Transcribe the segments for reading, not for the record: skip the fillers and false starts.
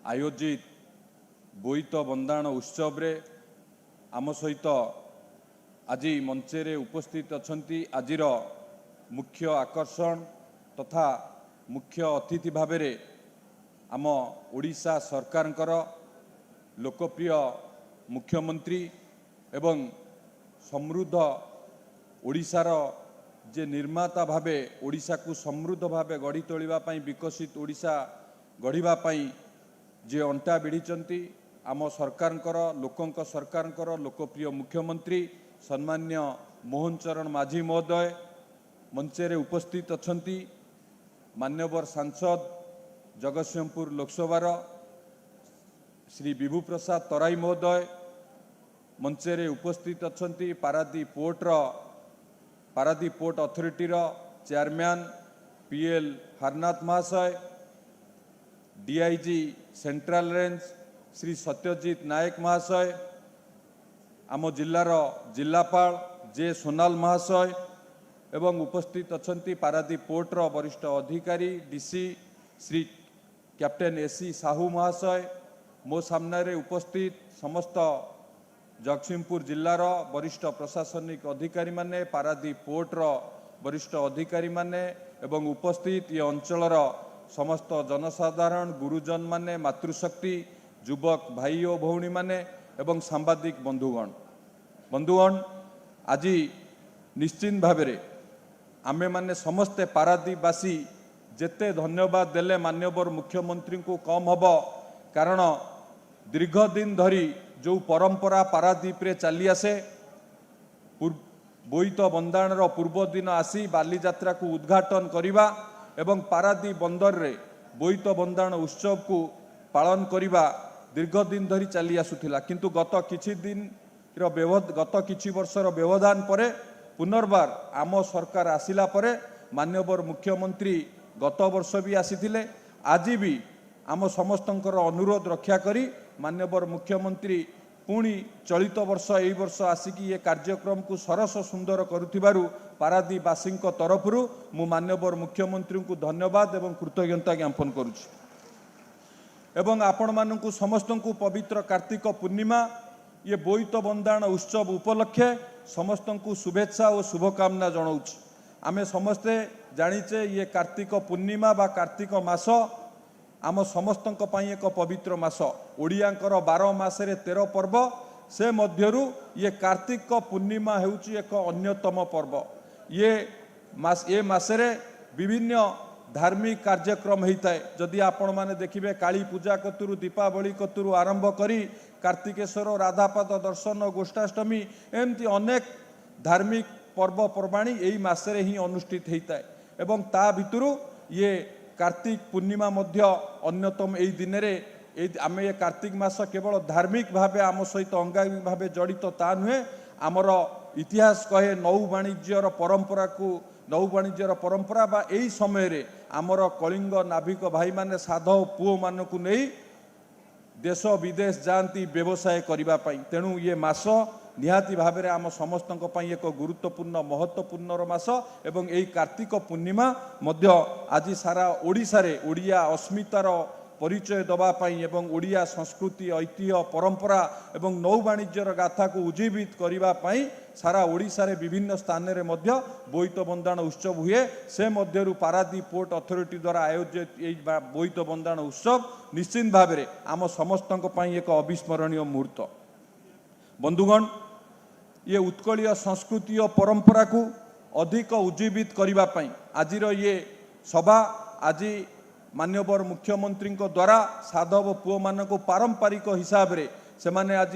आयोजित बोईत बंदाण उत्सव रे आम सहित आज मंचे उपस्थित अछंती आजिर मुख्य आकर्षण तथा मुख्य अतिथि भाव आम ओडिशा सरकारଙ୍କର लोकप्रिय मुख्यमंत्री एवं समृद्ध ओडिशार जे निर्माता भावे ओडिशा को समृद्ध भावे गढ़ी तोलिबा पई विकसित ओडिशा गढ़िबा पई जे अंटा भिड़िचंती आम सरकारଙ୍କର लोकंक सरकारଙ୍କର लोकप्रिय मुख्यमंत्री सम्मान्य मोहन चरण माझी महोदय मंचे उपस्थित अछंती मान्यवर सांसद जगतसिंहपुर लोकसभार श्री विभू प्रसाद तराई महोदय मंचे उपस्थित अछंती पारादीप पोर्ट अथॉरिटीर चेयरमैन पीएल हरनाथ महाशय DIG central range Shri Satyajit Nayak महाशय आम जिलार जिलापाल जे सोनाल महाशय एवं उपस्थित अछंती पारादीप पोर्टर वरिष्ठ अधिकारी DC Shri captain AC Sahu महाशय मो सामने उपस्थित समस्त जगतसिंहपुर जिलार वरिष्ठ प्रशासनिक अधिकारी माने पारादीप पोर्टर वरिष्ठ अधिकारी माने एवं उपस्थित ये अंचलर समस्त जनसाधारण गुरुजन माने मातृशक्ति युवक भाई और भौणी माने एवं सांबादिक बंधुगण आज निश्चित भाव आमे माने समस्ते पारादीपवासी जेते धन्यवाद देले मान्यवर मुख्यमंत्री को कम हब कारण दीर्घ दिन धरी जो परंपरा पारादीप रे चली आसे बोईत बंदाणर पूर्व दिन आसी बाली यात्रा को उद्घाटन करिबा एवं पारादीप बंदर रे बोईत बंदाण उत्सव को पालन करिबा दीर्घ दिन धरी चली आसुथिला किंतु गत किछि वर्षर व्यवधान परे पुनर्बार आम सरकार आसिला परे मान्यवर मुख्यमंत्री गत वर्ष भी आसीथिले आज भी आम समस्तंकर अनुरोध रक्षा करी मान्यवर मुख्यमंत्री पुणी चलित वर्ष एई वर्ष आसिकी ये कार्यक्रम को सरस सुंदर करुथिबारु पारादीपवासी तरफरु मु मान्यवर मुख्यमंत्री को धन्यवाद एवं कृतज्ञता ज्ञापन करुछि एवं आपण मानकु समस्त को पवित्र कार्तिक पूर्णिमा ये बोईत बंदाण उत्सव उपलक्षे समस्त को शुभेच्छा और शुभकामना जनाऊँ आमे समस्ते जानिचे ये कार्तिक पूर्णिमा बा कार्तिक मास आम समस्त एक पवित्र मास ओडियांकर 12 मासरे 13 पर्व से मध्यरु ये कार्तिक पूर्णिमा हेउची एक अन्यतम पर्व ये मासरे विभिन्न धार्मिक कार्यक्रम होता है जदि आपण माने देखिबे काली पूजा कतुरु दीपावली कतुरु आरंभ करी कार्तिकेश्वर राधापाद दर्शन गोष्ठाष्टमी एमती अनेक धार्मिक पर्वपर्वाणी यही मासरे ही अनुष्ठित होता है एवं ता भितरु ये कार्तिक पूर्णिमा मध्य अन्यतम यही दिन में आमे ये कार्तिक मास केवल धार्मिक भावे आम सहित अंगांगी भावे जड़ित ता नुहे आमर इतिहास कहे नौ वाणिज्यर परंपरा बा यही समय रे आमर कलिंग नाविक भाई माने साधव पुओ मानकु नहीं देश विदेश जाती व्यवसाय करने तेणु ये मास निहाती भाव में आम समस्त एक गुरुत्वपूर्ण महत्वपूर्ण मास एवं यही कार्तिक पूर्णिमा मध्य आज सारा ओडिशा रे ओडिया अस्मितार परिचय दवापाई एवं ओडिया संस्कृति ऐतिह्य परंपरा एवं नौ वाणिज्यर गाथा को उज्जीवित करने सारा ओडिशा रे विभिन्न स्थान रे मध्य बोईत बंदाण उत्सव हुए से मध्यरु पारादीप पोर्ट अथॉरिटी द्वारा आयोजित बोईत बंदाण उत्सव निश्चित भाव में आम समस्त एक अविस्मरणीय मुहूर्त बंधुगण ये उत्कलीय संस्कृति और परंपरा को अधिक उज्जीवित करने आजिर ये सभा आज मान्यवर मुख्यमंत्री द्वारा साधव पुओ मान को पारंपरिक हिसाब रे से माने आज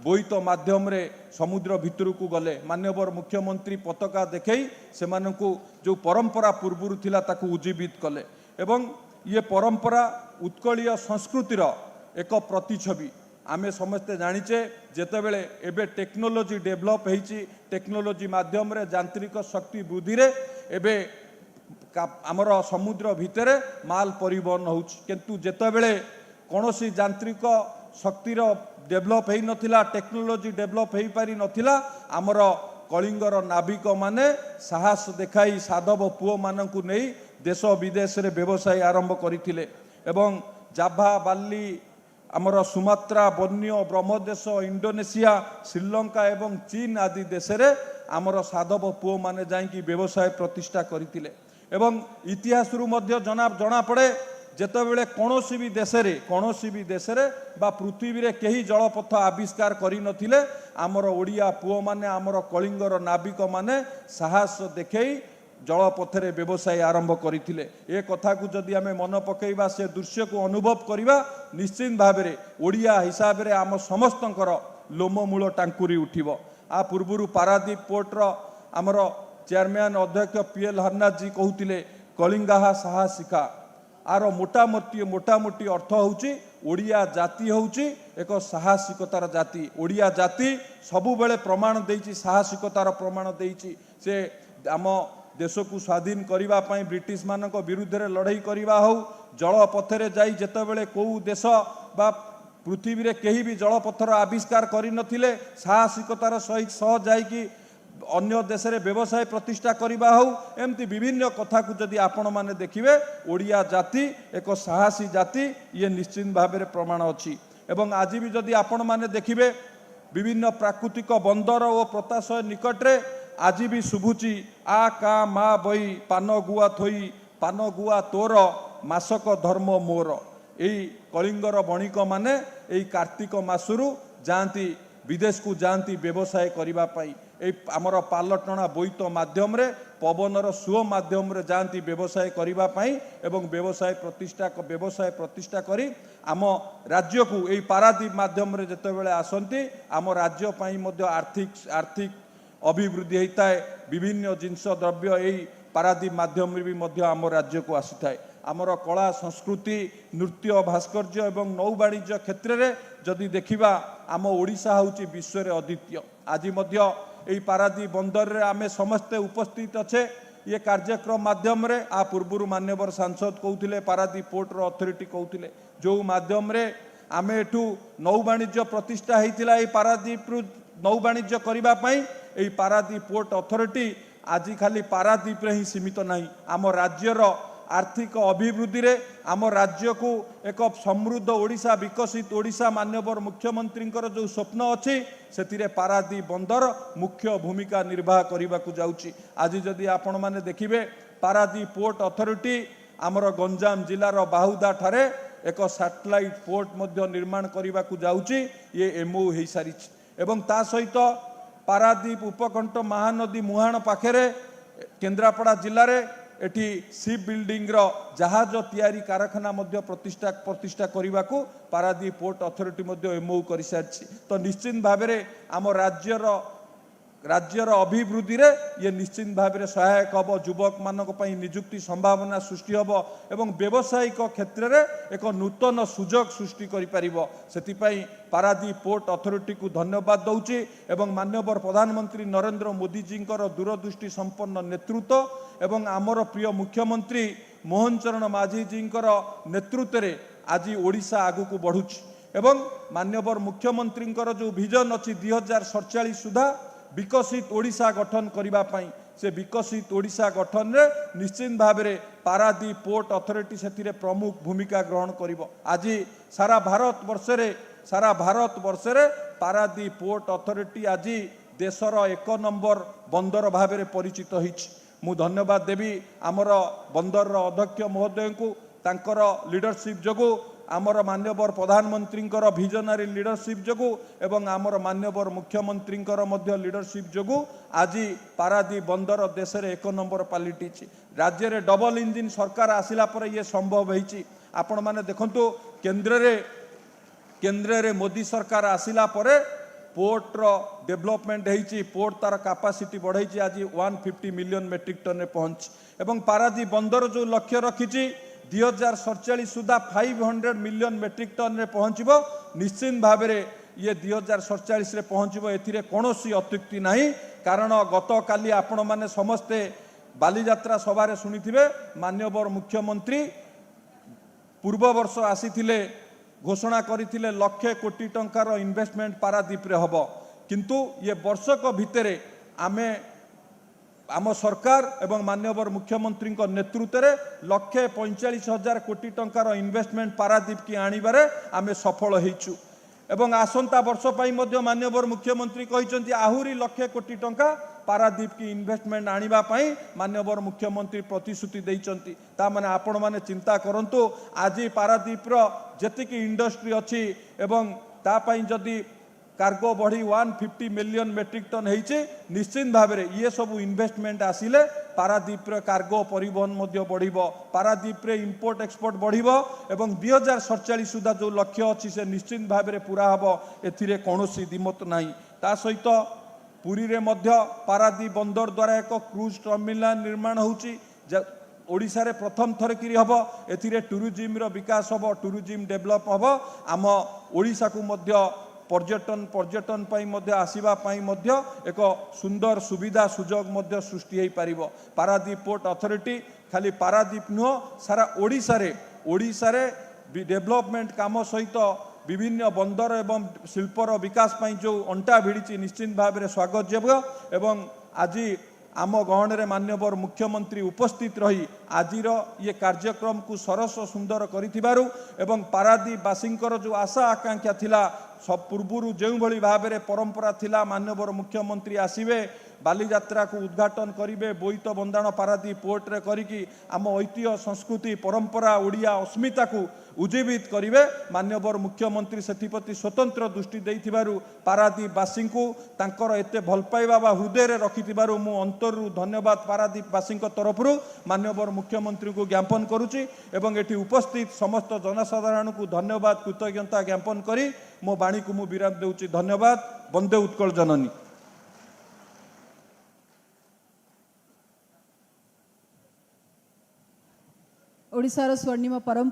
बोईत माध्यम रे समुद्र भितर को गले मान्यवर मुख्यमंत्री पताका देखई से मानकु जो परंपरा पूर्व थिला ताकु उज्जीवित कले एवं ये परंपरा उत्कलीय संस्कृतिर एक प्रतिछवि आमे समस्ते जानिचे जेतेबेले एबे टेक्नोलोजी डेवलप होईची टेक्नोलोजी माध्यम रे यांत्रिक शक्ति वृद्धि रे एबे आमर समुद्र भितर माल परिवहन होउची किंतु जेतेबेले कोनोसी यांत्रिक शक्तिर डेवलप हो नथिला टेक्नोलोजी डेवलप हो पारि नथिला आमर कलिंगर नाविक माने साहस देखाई साधव पुओ मानकु नहीं देश विदेश रे व्यवसाय आरंभ करथिले एवं जाभा बाली आमर सुमात्रा बन्य ब्रह्मदेश इंडोनेशिया श्रीलंका एवं चीन आदि देश रे आमर साधव पुओ माने जाइकी व्यवसाय प्रतिष्ठा करथिले एवं इतिहास रु मध्य जना पड़े जेतेबेले कौनसी भी देश रे बा पृथ्वी रे केही जलपथ आविष्कार करि नथिले आमर ओडिया पुओ माने आमर कलिंगर नाविक माने साहस देखेई जलपथरे व्यवसाय आरंभ करथिले। ए कथा को जदि आमे मन पकेइबा से दृश्य को अनुभव करिबा निश्चित भाव में ओडिया हिसाब रे आम समस्तंकर लोममूल टांकुरी उठिबो। आ पूर्वरु पारादीप पोर्ट रो आमर चेयरमैन अध्यक्ष पीएल हरनाथ जी कहउतिले कलिंगा साहसिका आर मोटामोटी अर्थ होउची ओडिया जाति होउची एक साहसिकतार जाति। ओडिया जाति सबु बेले प्रमाण देइची साहसिकतार प्रमाण देइची से आम देश को स्वाधीन करिबा पई ब्रिटिश मानक विरुद्ध रे लड़ाई करिबा हो जलपथरे जाई जेतेबेले को देश बा पृथ्वी रे केही भी जलपथर आविष्कार करि नथिले साहसिकतार सहित सह जाईकी अन्य देश रे व्यवसाय प्रतिष्ठा करिबा हो एमती विभिन्न कथा को जदि आपण माने देखिबे ओडिया जाति एक साहसी जाति ये निश्चित भाव में प्रमाण अछि। एवं आज भी जदि आपण माने देखिबे विभिन्न प्राकृतिक बंदर और प्रताशय निकट रे आज भी शुभुची आ का मा बई पान गुआ थोई पान गुआ तोर मासक धर्म मोर। यही कलिंगर बणिक माने यही कार्तिक मासरु जाती विदेश को जाती व्यवसाय करबा पई आमर पालटणा बोईत माध्यम रे पवनर सुओ माध्यम रे जाती व्यवसाय करबा पई एवं व्यवसाय प्रतिष्ठा करी आम राज्य को यही पारादीप माध्यम रे जेतेबेले आसंती आम राज्य पई मध्य आर्थिक अभिवृद्धि होता है। विभिन्न जिनस द्रव्य यही पारादीप माध्यम भी मध्य आम राज्य को आसी थाए। आमर कला संस्कृति नृत्य भास्कर्य एवं नौ वाणिज्य क्षेत्र में जदि देखिबा आम ओडिशा होउची विश्व रे अद्वितीय। आज मध्य यही पारादीप बंदर रे आमे समस्ते उपस्थित अच्छे ये कार्यक्रम माध्यम रे आ पूर्व मान्यवर सांसद कहते पारादीप पोर्ट रो अथॉरिटी कहते जो माध्यम रे आमे एठू नौ वाणिज्य प्रतिष्ठा होता है। पारादीप नौ वाणिज्य करबा पई एही पारादीप पोर्ट अथॉरिटी आज खाली पारादीप रे ही सीमित नहीं आम राज्यर आर्थिक अभिवृद्धि रे आम राज्य को एक समृद्ध ओडिशा विकसित ओडिशा माननीय मुख्यमंत्री जो स्वप्न अच्छी से पारादीप बंदर मुख्य भूमिका निर्वाह करने को जाउची। आज जदि आपण माने देखिबे पारादीप पोर्ट अथॉरिटी आमर गंजाम जिलार बाहुदा ठारे एक सैटेलाइट पोर्ट मध्य निर्माण करने को जाउची। ये एमओ हो सारी एवं ता सहित पारादीप उपकंठ महानदी मुहाण पाखे केन्द्रापड़ा जिले में एटी शिप बिल्डिंग रो जहाज तैयारी कारखाना मध्य प्रतिष्ठा करने को पारादीप पोर्ट अथॉरिटी मध्य एमओ कर सारी। तो निश्चित भाव में आम राज्यर अभिवृद्धि रे ये निश्चित भाव में सहायक हम युवक मानक पई निजुक्ति संभावना सृष्टि हम एवं व्यावसायिक क्षेत्र में एक नूतन सुजोग सृष्टि करि परिबो। सेतिपई पारादीप पोर्ट अथॉरिटी को धन्यवाद दउची एवं माननीय प्रधानमंत्री नरेंद्र मोदी जी दूरदृष्टि संपन्न नेतृत्व एवं आमर प्रिय मुख्यमंत्री मोहन चरण माझी जी नेतृत्व में आज ओडिशा आगु को बढ़ुची एवं माननीय मुख्यमंत्री जो विजन अच्छी 2047 सुधा विकसित ओडिशा गठन करबा पई से विकसित ओडिशा गठन रे निश्चित भाव में पारादीप पोर्ट अथॉरिटी से प्रमुख भूमिका ग्रहण करिबो। आज सारा भारत वर्ष रे पारादीप पोर्ट अथॉरिटी आज देशर 1 नंबर बंदर भाव में परिचित होइछि। मु धन्यवाद देवी आमर बंदर अध्यक्ष महोदय को तांकर लीडरशिप जोगु आमर मान्यवर प्रधानमंत्री विजनरी लीडरशिप जोगु एवं आमर मान्यवर मुख्यमंत्री लीडरशिप जोगु आज पारादीप बंदर देश में 1 नंबर पालिटी। राज्य में डबल इंजिन सरकार आसिला पर ये संभव होइछि। आपण माने देखंतु केंद्र रे मोदी सरकार आसिला पर पोर्ट रो डेवलपमेंट होइछि। पोर्ट तार कैपेसिटी बढ़ाई आज 150 मिलियन मेट्रिक टन में पहुंच एवं पारादीप बंदर जो लक्ष्य रखी 2047 सुधा 500 मिलियन मेट्रिक टन में पहुंचबो। निश्चित भाव में ये 2047 रे पहुंचबो एथिरे कोनोसी अत्युक्ति नहीं। कारण गत काली आपण माने समस्ते बालीजात्रा सभा शुणिथिबे माननीय मुख्यमंत्री पूर्व वर्ष आसीथिले घोषणा करथिले 1 लाख कोटी टंकार इन्वेस्टमेंट पारादीप रे हबो। किंतु ये वर्षक भितरे आमे आम सरकार एवं माननीय मुख्यमंत्री नेतृत्व में 1,45,000 कोटी टंकार इन्वेस्टमेंट पारादीप की आनिबारे आमे सफल होइछु एवं आसंता वर्ष पई मध्य माननीय मुख्यमंत्री कहते आहुरी 1,00,000 कोटी टंका पारादीप की इन्वेस्टमेंट आनिबा पई माननीय मुख्यमंत्री प्रतिश्रुति देइचंती ता माने आपण माने चिंता करंतु आज पारादीप रो जेतिकी इंडस्ट्री अछि एवं ता पई जदी कार्गो बढ़ी 150 मिलियन मेट्रिक टन होइचे निश्चित भाव में ये सब इन्वेस्टमेंट आसिले पारादीप रे कार्गो परिवहन मध्य बढ़िबो पारादीप रे इंपोर्ट एक्सपोर्ट बढ़िबो एवं 2047 सुधा जो लक्ष्य अछि से निश्चित भाव में पूरा हबो एथिरे कोनोसी दिमत नाही ता सहित पुरी रे मध्य पारादीप बंदर द्वारा एक क्रूज टर्मिनाल निर्माण होउची ओडिशा रे प्रथम थर किरी हबो एथिरे टूरिज्म रो विकास हबो टूरिज्म डेवलप हबो आम ओडिशा को मध्य पर्यटन पाई मध्य आसीबा पाई मध्य एक सुंदर सुविधा सुजोग मध्य सृष्टि होई पारिबो पारादीप पोर्ट अथॉरिटी खाली पारादीप नुह सारा ओडिशा रे डेवलपमेंट काम सहित विभिन्न बंदर एवं शिल्पर विकास पाई जो अंटा भिड़ी निश्चित भाव में स्वागत योग्य एवं आज आम गहन में माननीय मुख्यमंत्री उपस्थित रही आजिर ये कार्यक्रम को सरस सुंदर करिथिबारु एवं पारादीपवासी जो आशा आकांक्षा थिला सब पूर्व जो भली भाव में परंपरा थिला माननीय मुख्यमंत्री आसिबे बालीजात्रा को उद्घाटन करेंगे बोईत बंदाण पारादीप पोर्ट रे करिकी आम ऐतिह्य संस्कृति परंपरा ओडिया अस्मिता को उज्जीवित करेंगे माननीय मुख्यमंत्री सेप्रति स्वतंत्र दृष्टि देइथिबारु पारादीपवासी को तांकर एते भल पाइबा बा हृदय रे रखिथिबारु मु अंतरु धन्यवाद पारादीपवासी तरफ माननीय मुख्यमंत्री को ज्ञापन करुची एवं एठी उपस्थित समस्त जनसाधारण को धन्यवाद कृतज्ञता ज्ञापन करी मो बाणी को मु विराम देउची धन्यवाद वंदे उत्कल जननी। ओडिशार स्वर्णिम परंपरा।